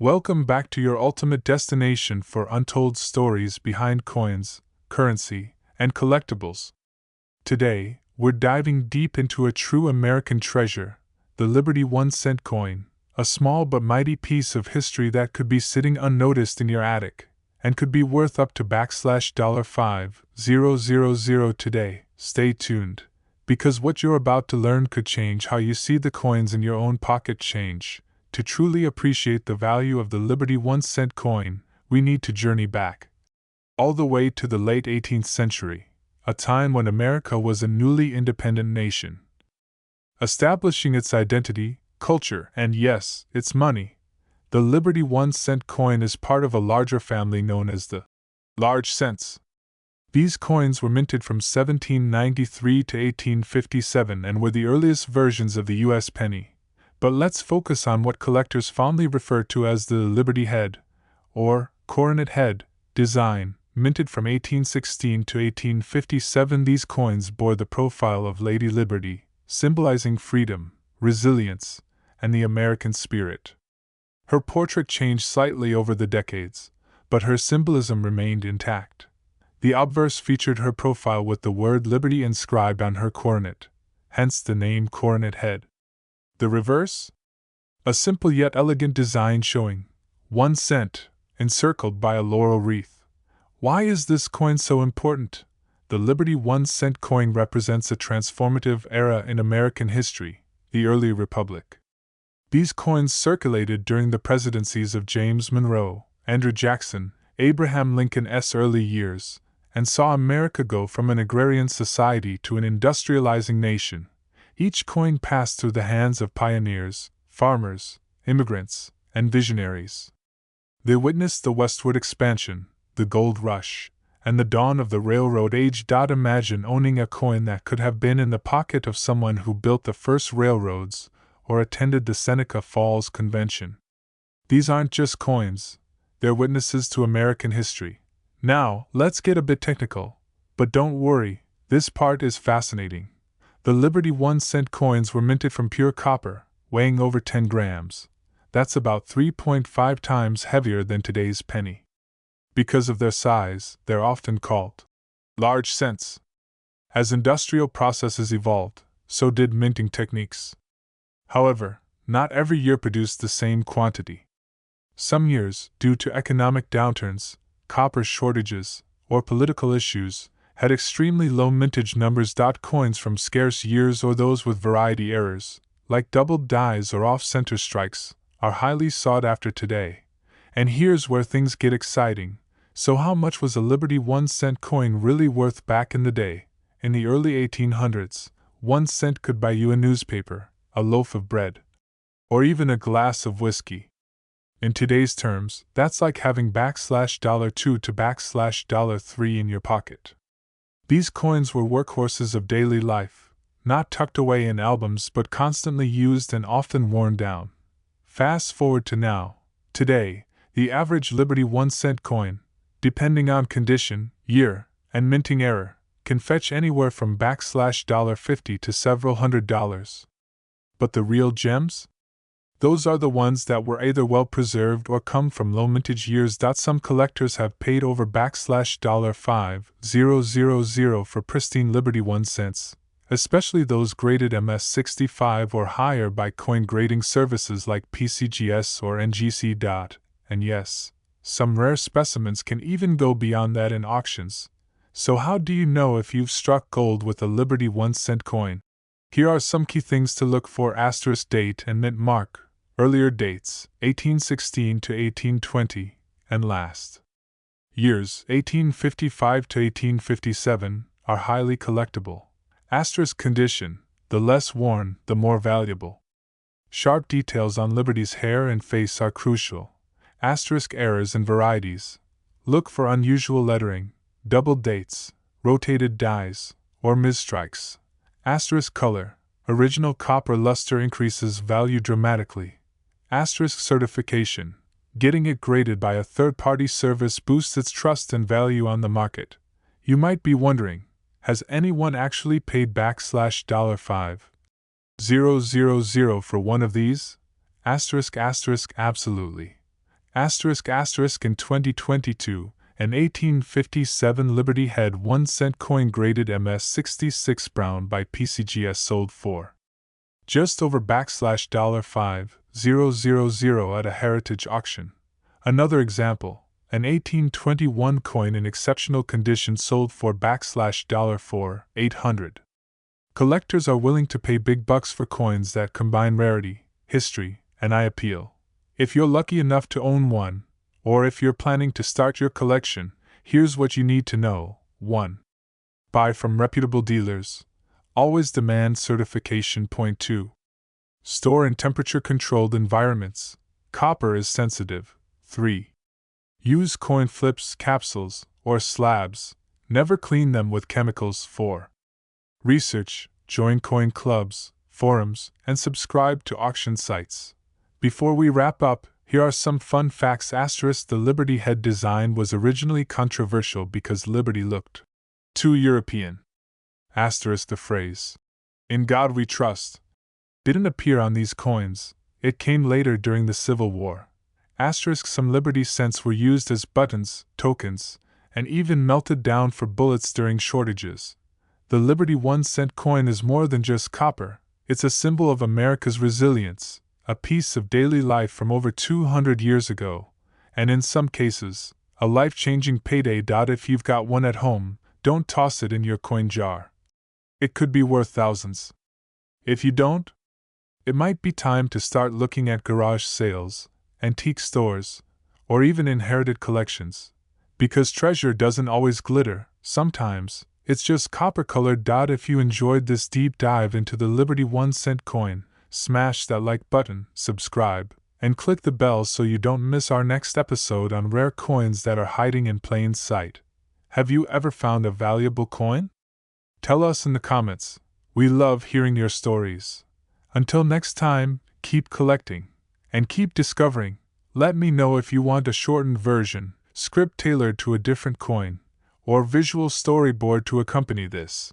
Welcome back to your ultimate destination for untold stories behind coins, currency, and collectibles. Today, we're diving deep into a true American treasure, the Liberty 1-cent coin, a small but mighty piece of history that could be sitting unnoticed in your attic, and could be worth up to $50,000 today. Stay tuned, because what you're about to learn could change how you see the coins in your own pocket change. To truly appreciate the value of the Liberty 1-cent coin, we need to journey back all the way to the late 18th century, a time when America was a newly independent nation, establishing its identity, culture, and yes, its money. The Liberty 1-cent coin is part of a larger family known as the large cents. These coins were minted from 1793 to 1857 and were the earliest versions of the U.S. penny. But let's focus on what collectors fondly refer to as the Liberty Head, or coronet head, design. Minted from 1816 to 1857, these coins bore the profile of Lady Liberty, symbolizing freedom, resilience, and the American spirit. Her portrait changed slightly over the decades, but her symbolism remained intact. The obverse featured her profile with the word Liberty inscribed on her coronet, hence the name coronet head. The reverse? A simple yet elegant design showing 1 cent, encircled by a laurel wreath. Why is this coin so important? The Liberty 1-cent coin represents a transformative era in American history, the early republic. These coins circulated during the presidencies of James Monroe, Andrew Jackson, Abraham Lincoln's early years, and saw America go from an agrarian society to an industrializing nation. Each coin passed through the hands of pioneers, farmers, immigrants, and visionaries. They witnessed the westward expansion, the gold rush, and the dawn of the railroad age. Imagine owning a coin that could have been in the pocket of someone who built the first railroads or attended the Seneca Falls Convention. These aren't just coins, they're witnesses to American history. Now, let's get a bit technical, but don't worry, this part is fascinating. The Liberty 1-cent coins were minted from pure copper, weighing over 10 grams. That's about 3.5 times heavier than today's penny. Because of their size, they're often called large cents. As industrial processes evolved, so did minting techniques. However, not every year produced the same quantity. Some years, due to economic downturns, copper shortages, or political issues, had extremely low mintage numbers. Coins from scarce years or those with variety errors, like doubled dies or off-center strikes, are highly sought after today. And here's where things get exciting. So how much was a Liberty 1-cent coin really worth back in the day? In the early 1800s, 1 cent could buy you a newspaper, a loaf of bread, or even a glass of whiskey. In today's terms, that's like having $2 to $3 in your pocket. These coins were workhorses of daily life, not tucked away in albums but constantly used and often worn down. Fast forward to now. Today, the average Liberty 1-cent coin, depending on condition, year, and minting error, can fetch anywhere from $50 to several $100s. But the real gems? Those are the ones that were either well preserved or come from low mintage years. Some collectors have paid over $5,000 for pristine Liberty 1 cents, especially those graded MS65 or higher by coin grading services like PCGS or NGC. And yes, some rare specimens can even go beyond that in auctions. So how do you know if you've struck gold with a Liberty 1-cent coin? Here are some key things to look for: * date and mint mark. Earlier dates, 1816 to 1820, and last years, 1855 to 1857, are highly collectible. * condition, the less worn, the more valuable. Sharp details on Liberty's hair and face are crucial. * errors and varieties. Look for unusual lettering, doubled dates, rotated dies, or misstrikes. * color, original copper luster increases value dramatically. * certification, getting it graded by a third-party service boosts its trust and value on the market. You might be wondering, has anyone actually paid $5,000 for one of these? Absolutely. Asterisk asterisk in 2022, an 1857 Liberty Head 1-cent coin graded MS66 brown by PCGS sold for just over $5,000 at a heritage auction. Another example, an 1821 coin in exceptional condition sold for $800. Collectors are willing to pay big bucks for coins that combine rarity, history, and eye appeal. If you're lucky enough to own one, or if you're planning to start your collection, here's what you need to know. 1. Buy from reputable dealers. Always demand certification. 2. Store in temperature-controlled environments. Copper is sensitive. 3. Use coin flips, capsules, or slabs. Never clean them with chemicals. 4. Research, join coin clubs, forums, and subscribe to auction sites. Before we wrap up, here are some fun facts. The Liberty Head design was originally controversial because Liberty looked too European. The phrase, "In God we trust," didn't appear on these coins. It came later during the Civil War. Some Liberty cents were used as buttons, tokens, and even melted down for bullets during shortages. The Liberty 1-cent coin is more than just copper. It's a symbol of America's resilience, a piece of daily life from over 200 years ago, and in some cases, a life-changing payday. If you've got one at home, don't toss it in your coin jar. It could be worth thousands. If you don't, it might be time to start looking at garage sales, antique stores, or even inherited collections. Because treasure doesn't always glitter, sometimes it's just copper-colored. If you enjoyed this deep dive into the Liberty 1-cent coin, smash that like button, subscribe, and click the bell so you don't miss our next episode on rare coins that are hiding in plain sight. Have you ever found a valuable coin? Tell us in the comments. We love hearing your stories. Until next time, keep collecting and keep discovering. Let me know if you want a shortened version, script tailored to a different coin, or visual storyboard to accompany this.